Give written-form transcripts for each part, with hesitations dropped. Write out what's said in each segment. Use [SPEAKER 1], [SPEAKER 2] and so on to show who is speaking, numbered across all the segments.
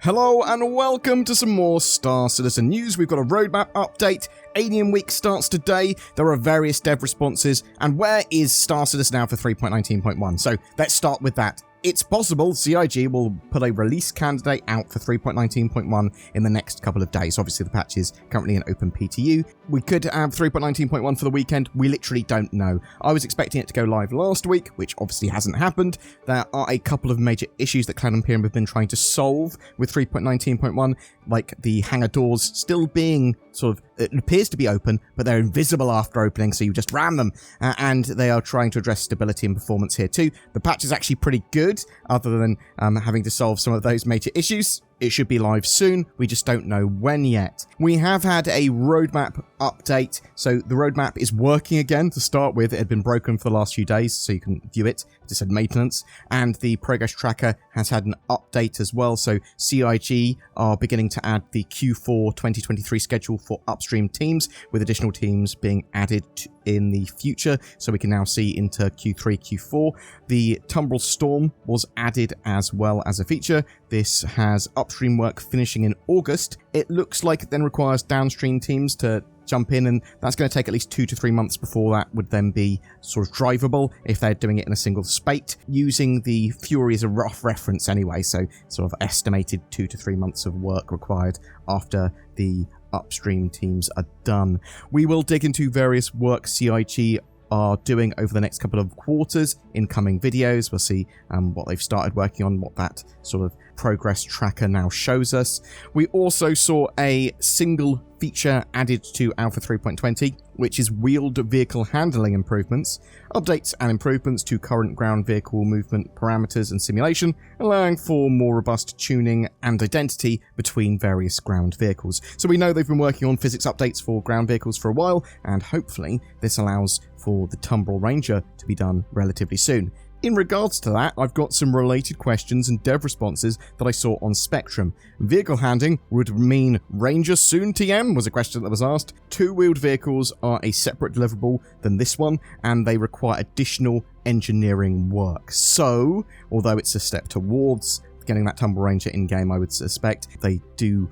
[SPEAKER 1] Hello and welcome to some more Star Citizen news. We've got a roadmap update. Alien Week starts today. There are various dev responses. And where is Star Citizen now for 3.19.1? So let's start with that. It's possible CIG will put a release candidate out for 3.19.1 in the next couple of days. Obviously, the patch is currently in open PTU. We could have 3.19.1 for the weekend. We literally don't know. I was expecting it to go live last week, which obviously hasn't happened. There are a couple of major issues that Cloud Imperium have been trying to solve with 3.19.1, like the hangar doors still being sort of, it appears to be open, but they're invisible after opening, so you just ram them. And they are trying to address stability and performance here too. The patch is actually pretty good, other than having to solve some of those major issues. It should be live soon, we just don't know when yet. We have had a roadmap update, so the roadmap is working again to start with. It had been broken for the last few days, so you can view it. It just said maintenance, and the progress tracker has had an update as well, so CIG are beginning to add the Q4 2023 schedule for upstream teams, with additional teams being added in the future, so we can now see into Q3, Q4. The Tumbrel Storm was added as well as a feature. This has upstream work finishing in August. It looks like it then requires downstream teams to jump in, and that's going to take at least 2 to 3 months before that would then be sort of drivable if they're doing it in a single spate. Using the Fury as a rough reference anyway, so sort of estimated 2 to 3 months of work required after the upstream teams are done. We will dig into various work CIG are doing over the next couple of quarters in coming videos. We'll see what they've started working on, what that sort of progress tracker now shows us. We also saw a single feature added to Alpha 3.20, which is wheeled vehicle handling improvements, updates and improvements to current ground vehicle movement parameters and simulation, allowing for more robust tuning and identity between various ground vehicles. So we know they've been working on physics updates for ground vehicles for a while, and hopefully this allows for the Tumbrel Ranger to be done relatively soon. In regards to that, I've got some related questions and dev responses that I saw on Spectrum. Vehicle handling would mean Ranger soon TM, was a question that was asked. Two-wheeled vehicles are a separate deliverable than this one, and they require additional engineering work. So, although it's a step towards getting that Tumbrel Ranger in-game, I would suspect, they do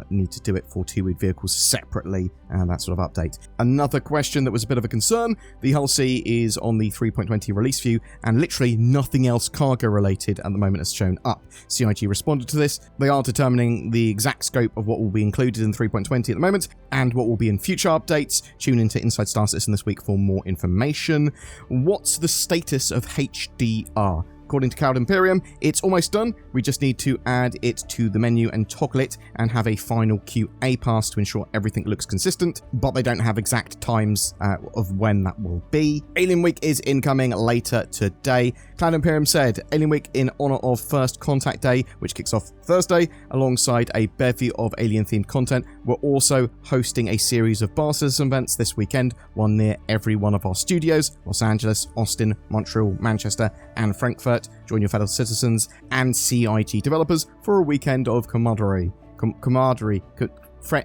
[SPEAKER 1] need to do it for two-wheeled vehicles separately, and that sort of update. Another question that was a bit of a concern, the Hull C is on the 3.20 release view, and literally nothing else cargo related at the moment has shown up. CIG responded to this. They are determining the exact scope of what will be included in 3.20 at the moment, and what will be in future updates. Tune into Inside Star Citizen this week for more information. What's the status of HDR? According to Cloud Imperium, it's almost done. We just need to add it to the menu and toggle it and have a final QA pass to ensure everything looks consistent, but they don't have exact times of when that will be. Alien Week is incoming later today. Cloud Imperium said Alien Week in honor of First Contact Day, which kicks off Thursday, alongside a bevy of alien-themed content. We're also hosting a series of Bar Citizen events this weekend, one near every one of our studios: Los Angeles, Austin, Montreal, Manchester, and Frankfurt. Join your fellow citizens and CIG developers for a weekend of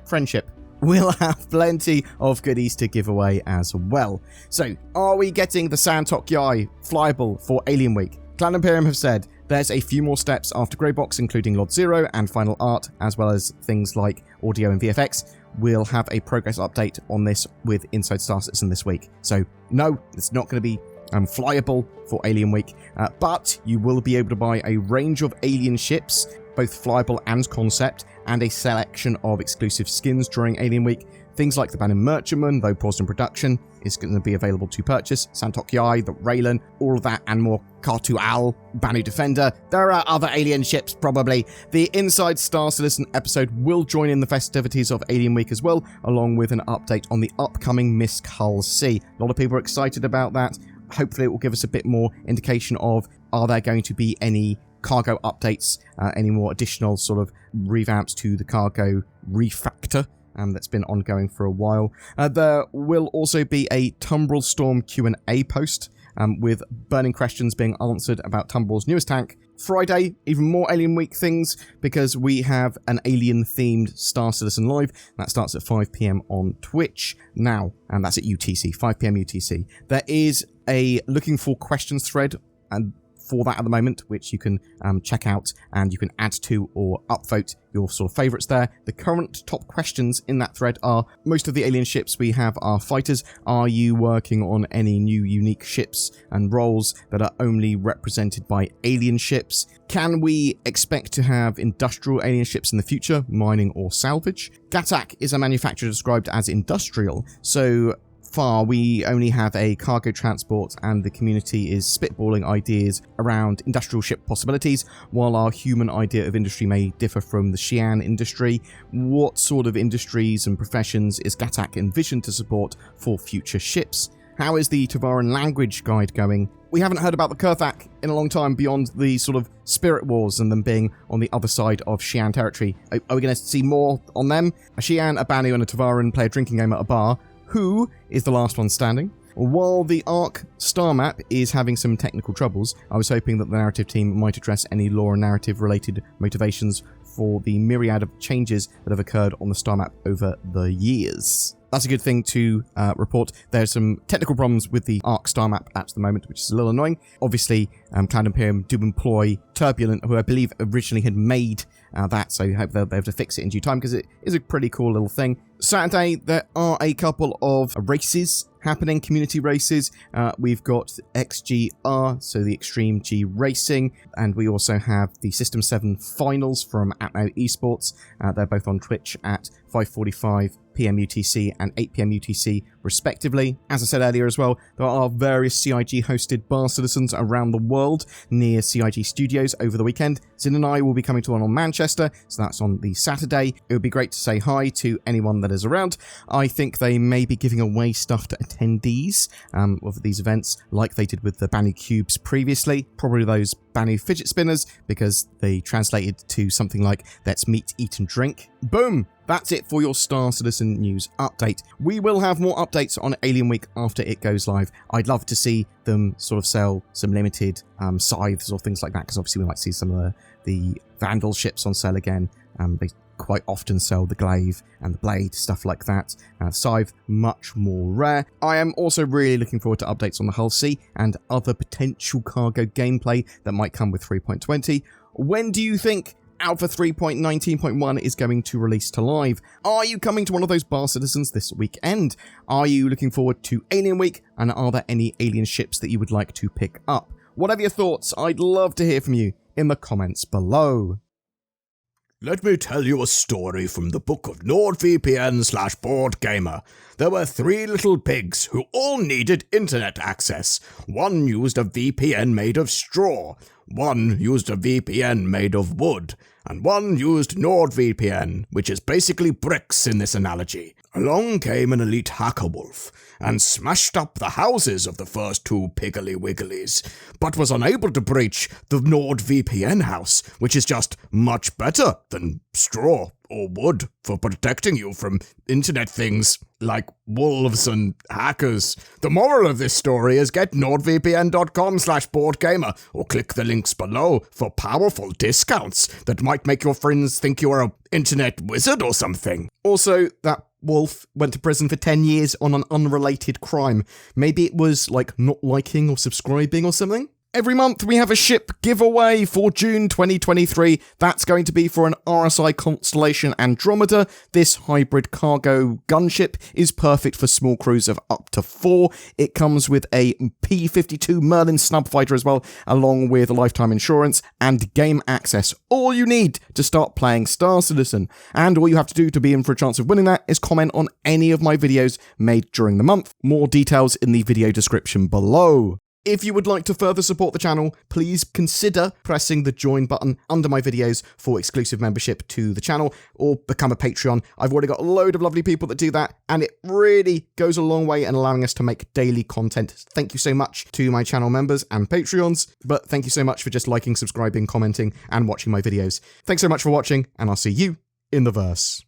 [SPEAKER 1] friendship. We'll have plenty of goodies to give away as well. So, are we getting the Santok Yai flyable for Alien Week? Cloud Imperium have said there's a few more steps after Greybox, including Lot Zero and Final Art, as well as things like audio and VFX. We'll have a progress update on this with Inside Star Citizen this week. So, no, it's not going to be flyable for Alien Week, but you will be able to buy a range of alien ships, both flyable and concept, and a selection of exclusive skins during Alien Week. Things like the Banin Merchantman, though paused in production, is going to be available to purchase. Santok Yai, the Raylan, all of that and more. Kartu Al, Banu Defender. There are other alien ships, probably. The Inside Star Citizen episode will join in the festivities of Alien Week as well, along with an update on the upcoming Misk Hull C. A lot of people are excited about that. Hopefully it will give us a bit more indication of, are there going to be any cargo updates, any more additional sort of revamps to the cargo refactor that's been ongoing for a while. There will also be a Tumbrel Storm Q&A post with burning questions being answered about Tumbrel's newest tank. Friday, even more Alien Week things, because we have an alien-themed Star Citizen Live. That starts at 5 PM on Twitch now, and that's at UTC, 5 PM UTC. There is a looking for questions thread and for that at the moment, which you can check out, and you can add to or upvote your sort of favourites there. The current top questions in that thread are: most of the alien ships we have are fighters. Are you working on any new unique ships and roles that are only represented by alien ships? Can we expect to have industrial alien ships in the future, mining or salvage? Gattac is a manufacturer described as industrial, so far we only have a cargo transport, and the community is spitballing ideas around industrial ship possibilities. While our human idea of industry may differ from the Xi'an industry, what sort of industries and professions is Gattac envisioned to support for future ships? How is the Tavaran language guide going? We haven't heard about the Kurthak in a long time beyond the sort of spirit wars and them being on the other side of Xi'an territory. Are we going to see more on them? A Xi'an, a Banu and a Tavaran play a drinking game at a bar. Who is the last one standing? While the Ark star map is having some technical troubles, I was hoping that the narrative team might address any lore and narrative related motivations for the myriad of changes that have occurred on the star map over the years. That's a good thing to report. There's some technical problems with the Ark star map at the moment, which is a little annoying. Obviously, Cloud Imperium do employ Turbulent, who I believe originally had made that, so I hope they'll be able to fix it in due time, because it is a pretty cool little thing. Saturday, there are a couple of races happening, community races. We've got XGR, so the Extreme G Racing, and we also have the System 7 Finals from Atmo Esports. They're both on Twitch at 5:45 PM UTC and 8 PM UTC respectively. As I said earlier as well, there are various CIG hosted bar citizens around the world near CIG studios over the weekend. Zin and I will be coming to one on Manchester, so that's on the Saturday. It would be great to say hi to anyone that is around. I think they may be giving away stuff to attendees of these events, like they did with the Banu Cubes previously. Probably those Banu fidget spinners, because they translated to something like "let's meet, eat and drink." Boom! That's it for your Star Citizen news update. We will have more updates on Alien Week after it goes live. I'd love to see them sort of sell some limited scythes or things like that, because obviously we might see some of the Vandal ships on sale again. They quite often sell the glaive and the blade, stuff like that. Scythe, much more rare. I am also really looking forward to updates on the Hull C and other potential cargo gameplay that might come with 3.20. When do you think Alpha 3.19.1 is going to release to live? Are you coming to one of those bar citizens this weekend? Are you looking forward to Alien Week? And are there any alien ships that you would like to pick up? Whatever your thoughts, I'd love to hear from you in the comments below.
[SPEAKER 2] Let me tell you a story from the book of NordVPN/BoredGamer. There were 3 little pigs who all needed internet access. One used a VPN made of straw, one used a VPN made of wood, and one used NordVPN, which is basically bricks in this analogy. Along came an elite hacker wolf and smashed up the houses of the first 2 piggly wigglies, but was unable to breach the NordVPN house, which is just much better than straw or wood for protecting you from internet things like wolves and hackers. The moral of this story is get nordvpn.com/boredgamer or click the links below for powerful discounts that might make your friends think you're an internet wizard or something.
[SPEAKER 1] Also, that wolf went to prison for 10 years on an unrelated crime. Maybe it was like not liking or subscribing or something? Every month we have a ship giveaway for June 2023. That's going to be for an RSI Constellation Andromeda. This hybrid cargo gunship is perfect for small crews of up to 4. It comes with a P-52 Merlin snub fighter as well, along with lifetime insurance and game access. All you need to start playing Star Citizen. And all you have to do to be in for a chance of winning that is comment on any of my videos made during the month. More details in the video description below. If you would like to further support the channel, please consider pressing the join button under my videos for exclusive membership to the channel, or become a Patreon. I've already got a load of lovely people that do that, and it really goes a long way in allowing us to make daily content. Thank you so much to my channel members and Patreons, but thank you so much for just liking, subscribing, commenting, and watching my videos. Thanks so much for watching, and I'll see you in the verse.